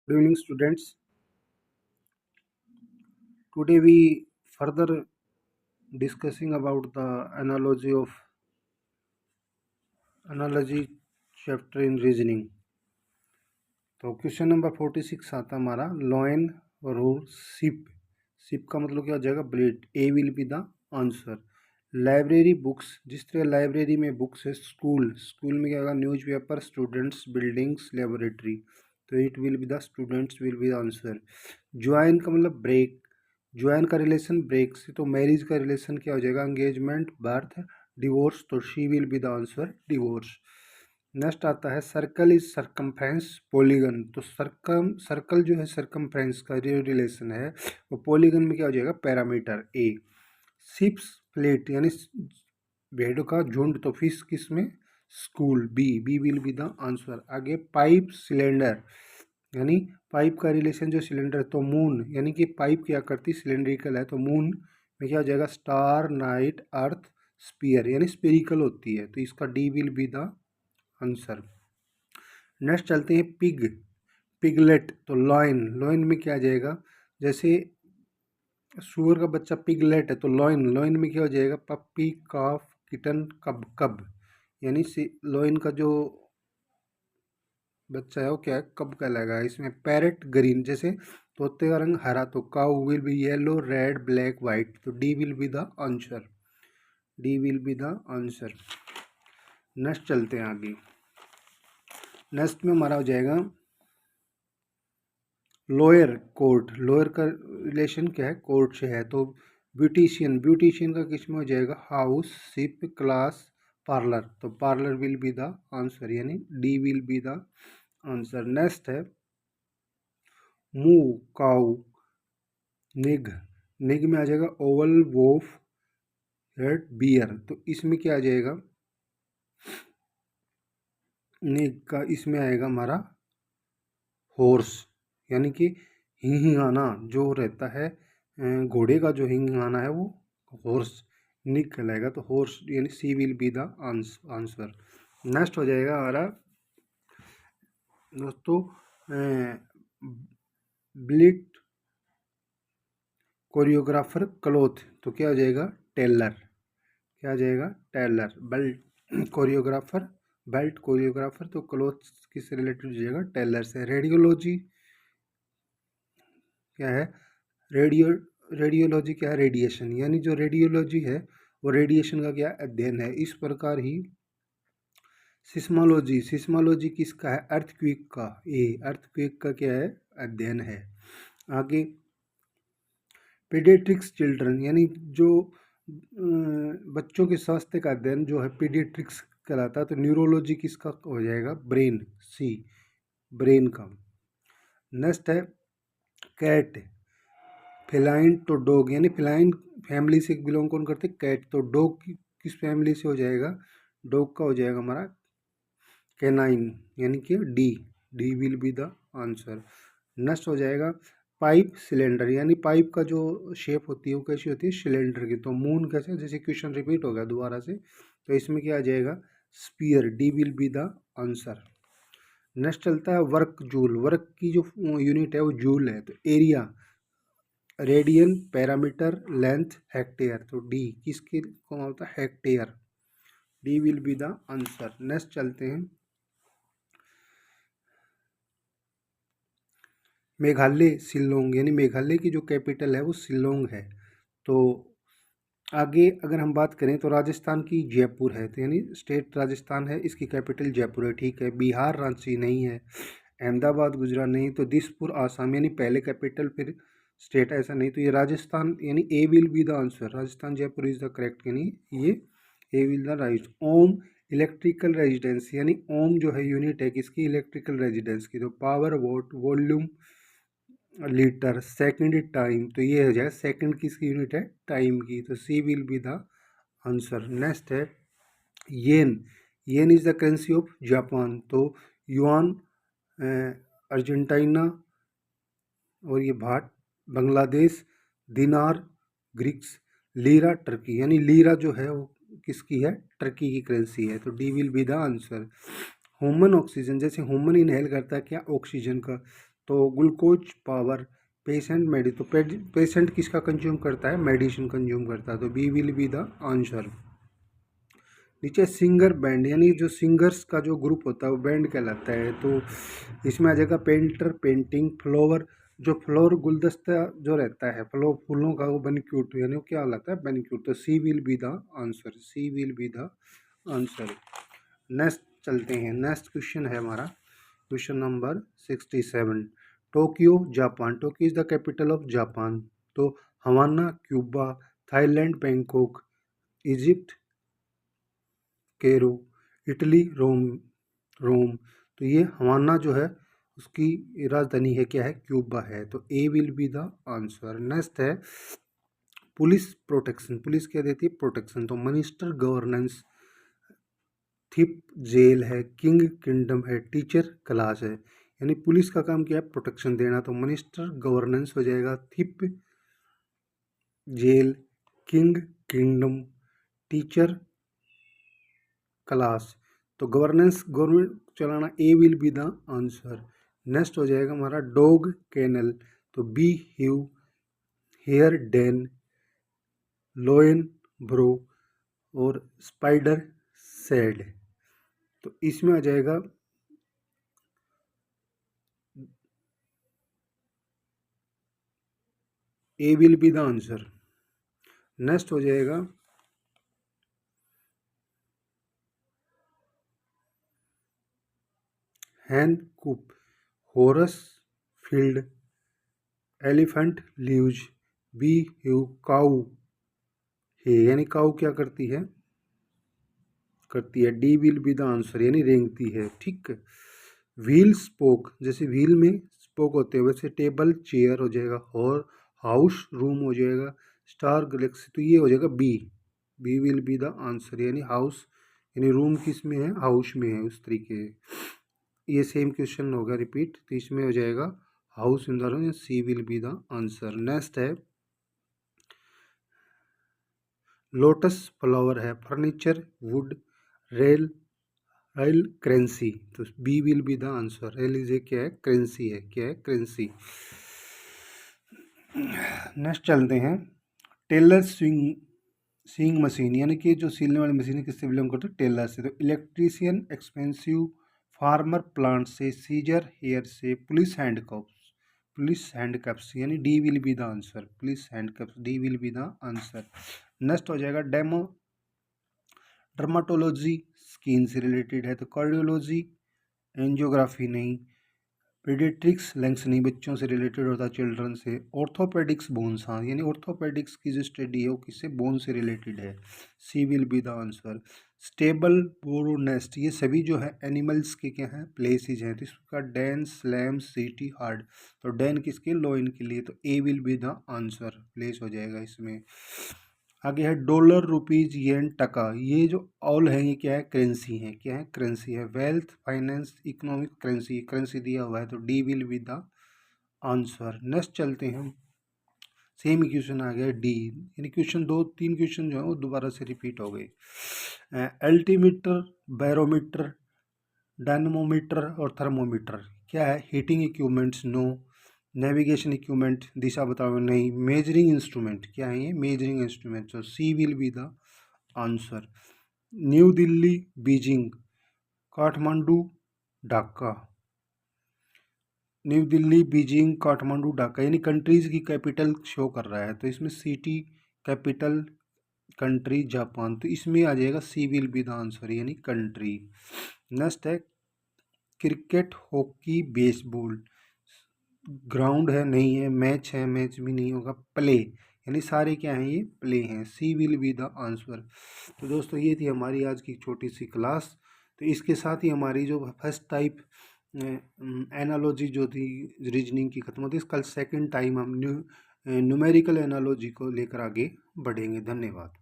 Good evening, students. Today we further discussing about the analogy chapter in reasoning. तो question number 46 आता हमारा lion rule SIP SIP का मतलब क्या हो जाएगा blade A will be the answer library books जिस तरह लाइब्रेरी में बुक्स है स्कूल स्कूल में क्या होगा न्यूज़पेपर स्टूडेंट्स बिल्डिंग्स लेबोरेटरी तो it will be the students will be the answer join का मतलब ब्रेक ज्वाइन का रिलेशन ब्रेक से तो मैरिज का रिलेशन क्या हो जाएगा एंगेजमेंट बर्थ डिवोर्स तो she will be the answer divorce next आता है सर्कल इज सरकमफ्रेंस पॉलीगन तो सर्कल जो है सरकमफ्रेंस का जो रिलेशन है वो पॉलीगन में क्या हो जाएगा पैरामीटर ए शिप्स प्लेट यानी भेड़ों का झुंड तो फिश किस में school B will be the answer आगे पाइप सिलेंडर यानी पाइप का रिलेशन जो सिलेंडर तो मून यानी कि पाइप क्या करती सिलेंड्रिकल है तो मून में क्या हो जाएगा स्टार नाइट अर्थ स्पीयर यानी स्पेरिकल होती है तो इसका D will be the answer next चलते हैं पिगलेट तो लॉइन लॉइन में क्या आ जाएगा जैसे सुअर का बच्चा पिगलेट है तो लॉइन में क्या हो जाएगा पप्पी काफ किटन कब कब यानी लॉइन का जो बच्चा है वो क्या है कब कहलाएगा इसमें पैरेट ग्रीन जैसे तोते का रंग हरा तो cow will be yellow red black white तो D will be the answer D will be the answer next चलते हैं आगे नेक्स्ट में हमारा हो जाएगा लोअर कोर्ट लोअर का रिलेशन क्या है कोर्ट से है तो ब्यूटिशियन का किस में हो जाएगा हाउस शिप क्लास पार्लर तो parlour will be the answer यानी D will be the answer next है मूव काउ निग में आ जाएगा ओवल वोफ रेड बियर तो इसमें क्या आ जाएगा निग का इसमें आएगा हमारा हॉर्स यानी कि हिंगाना जो रहता है घोड़े का जो हिंगाना है वो हॉर्स निक कहलाएगा तो हॉर्स यानी C will be the answer next हो जाएगा हमारा दोस्तों ब्लिट कोरियोग्राफर क्लोथ तो क्या हो जाएगा टेलर क्या हो जाएगा टेलर बेल्ट कोरियोग्राफर तो क्लोथ किससे रिलेटेड हो जाएगा टेलर से रेडियोलॉजी क्या है रेडियोलॉजी क्या है रेडिएशन यानी जो रेडियोलॉजी है वो रेडिएशन का क्या अध्ययन है इस प्रकार ही सिस्मोलॉजी किसका है अर्थक्वेक का अर्थक्वेक का क्या है अध्ययन है आगे पीडियाट्रिक्स चिल्ड्रन यानी जो बच्चों के स्वास्थ्य का अध्ययन जो है पीडियाट्रिक्स कहलाता है तो न्यूरोलॉजी किसका हो जाएगा ब्रेन का नेक्स्ट है कैट फेलाइन तो डॉग यानी फेलाइन फैमिली से बिलोंग कौन करते कैट तो डॉग किस फैमिली से हो जाएगा डॉग का हो जाएगा हमारा कैनाइन यानी कि D will be the answer next हो जाएगा पाइप सिलेंडर यानी पाइप का जो शेप होती है वो कैसी होती है सिलेंडर की तो मून कैसे जैसे क्वेश्चन रिपीट हो गया दोबारा से तो इसमें क्या आ जाएगा sphere D will be the answer next चलता है वर्क की जो यूनिट है वो जूल है तो area radian parameter length hectare तो डी किसके कौन होता है hectare D will be the answer next चलते हैं मेघालय शिलोंग यानी मेघालय की जो कैपिटल है वो शिलोंग है तो आगे अगर हम बात करें तो राजस्थान की जयपुर है तो यानी स्टेट राजस्थान है इसकी कैपिटल जयपुर है ठीक है बिहार रांची नहीं है अहमदाबाद गुजरात नहीं तो दिसपुर आसाम यानी पहले कैपिटल फिर स्टेट ऐसा नहीं तो ये राजस्थान यानी A will be the answer Rajasthan Jaipur is the correct यानी ये A will the right ohm electrical residence यानी ओम जो है यूनिट है किसकी इलेक्ट्रिकल रेजिडेंस की तो power vote volume litre second time तो ये हो जाएगा सेकंड किसकी यूनिट है टाइम की तो C will be the answer next है yen is the currency of Japan तो युआन अर्जेंटीना और ये baht Bangladesh dinar Greeks lira Turkey यानी लीरा जो है वो किसकी है टर्की की करेंसी है तो D will be the answer human oxygen जैसे ह्यूमन इनहेल करता है क्या ऑक्सीजन का तो ग्लूकोज पावर पेशेंट तो पेशेंट किसका कंज्यूम करता है, मेडिसिन कंज्यूम करता है, तो B will be the answer. नीचे सिंगर बैंड, यानी जो सिंगर्स का जो ग्रुप होता है वो बैंड कहलाता है, तो इसमें आ जाएगा पेंटर, पेंटिंग, फ्लावर, जो फ्लोर गुलदस्ता जो रहता है फूलों का वो बनिक्यूट, यानी वो क्या कहलाता है, बनिक्यूट, तो C will be the answer, C will be the answer. Next चलते हैं, नेक्स्ट क्वेश्चन है हमारा question number 67। Tokyo Japan, Tokyo is the capital of Japan, तो Havana Cuba, Thailand Bangkok, Egypt Cairo, Italy Rome, Rome, तो ये हवाना जो है उसकी राजधानी है क्या है, क्यूबा है, तो A will be the answer. Next है पुलिस प्रोटेक्शन, पुलिस क्या देती है, प्रोटेक्शन, तो मिनिस्टर गवर्नेंस, थिप जेल है, किंग किंगडम है, टीचर क्लास है, यानी पुलिस का काम क्या है, प्रोटेक्शन देना, तो मिनिस्टर गवर्नेंस हो जाएगा, thief jail, king kingdom, teacher class, तो गवर्नमेंट चलाना, A will be the answer. Next हो जाएगा हमारा डॉग कैनल, तो bee hive, hare den, lion brow और स्पाइडर सेड, तो इसमें आ जाएगा A will be the answer. Next हो जाएगा hen coop, horse field, elephant ल्यूज, बी ह्यू काऊ है, यानी काऊ क्या करती है, D will be the answer, यानी रेंगती है, ठीक है। व्हील स्पोक, जैसे व्हील में स्पोक होते हैं वैसे टेबल चेयर हो जाएगा, और हाउस रूम हो जाएगा, स्टार गैलेक्सी, तो ये हो जाएगा B, B will be the answer, यानी हाउस, यानी रूम किस में है, हाउस में है, उस तरीके ये सेम क्वेश्चन होगा रिपीट, तो इसमें हो जाएगा house in the room, C will be the answer. Next है लोटस फ्लावर है, furniture, wood, rail, rail currency, तो B will be the answer, rail is a क्या है, करेंसी है, क्या है, करेंसी। नेक्स्ट चलते हैं टेलर स्विंग मशीन, यानी कि जो सिलने वाली मशीन किससे बिलोंग करते हैं, टेलर से, तो इलेक्ट्रीशियन, एक्सपेंसिव, फार्मर प्लांट से, सीजर हेयर से, पुलिस हैंडकफ्स, पुलिस हैंडकफ्स, यानी D will be the answer, police handcuffs, D will be the answer. Next हो जाएगा डर्माटोलॉजी स्किन से रिलेटेड है, तो कार्डियोलॉजी, एंजियोग्राफी नहीं, पीडियाट्रिक्स लंग्स नहीं, बच्चों से रिलेटेड होता है, चिल्ड्रन से, ऑर्थोपेडिक्स बोन्स, हाँ, यानी ऑर्थोपेडिक्स की जो स्टडी है वो किससे, बोन से रिलेटेड है, C will be the answer. Stable, burrow, nest, ये सभी जो है एनिमल्स के क्या हैं, प्लेसेज हैं, तो इसका डेन, स्लैम, सिटी, हार्ड, तो डेन किसके, लोइन के लिए, तो A will be the answer, place हो जाएगा इसमें। आगे है डॉलर, रुपीज, येन, टका, ये जो ऑल है ये क्या है, करेंसी है, क्या है, करेंसी है। Wealth, finance, economic, currency, currency दिया हुआ है, तो D will be the answer. Next चलते हैं, सेम क्वेश्चन आ गया डी, यानी क्वेश्चन 2-3 क्वेश्चन जो है वो दोबारा से रिपीट हो गए। अल्टीमीटर, बैरोमीटर, डायनमोमीटर और थर्मोमीटर क्या है, heating equipments, no, navigation equipment, दिशा बताओ, नहीं, मेजरिंग इंस्ट्रूमेंट, क्या है ये, मेजरिंग इंस्ट्रूमेंट, तो C will be the answer. New Delhi, Beijing, Kathmandu, Dhaka, new Delhi, Beijing, Kathmandu, Dhaka, यानी कंट्रीज की कैपिटल शो कर रहा है, तो इसमें सिटी, कैपिटल, कंट्री, जापान, तो इसमें आ जाएगा सी विल बी द आंसर, यानी कंट्री। नेक्स्ट है क्रिकेट, हॉकी, बेसबॉल, ग्राउंड है, नहीं है, मैच है, मैच भी नहीं होगा, प्ले, यानी सारे क्या हैं, ये प्ले हैं, सी विल बी द आंसर। तो दोस्तों ये थी हमारी आज की छोटी सी क्लास, तो इसके साथ ही हमारी जो फर्स्ट टाइप एनालॉजी जो थी रीजनिंग की खत्म होती है, कल सेकंड टाइम हम न्यूमेरिकल एनालॉजी को लेकर आगे बढ़ेंगे। धन्यवाद।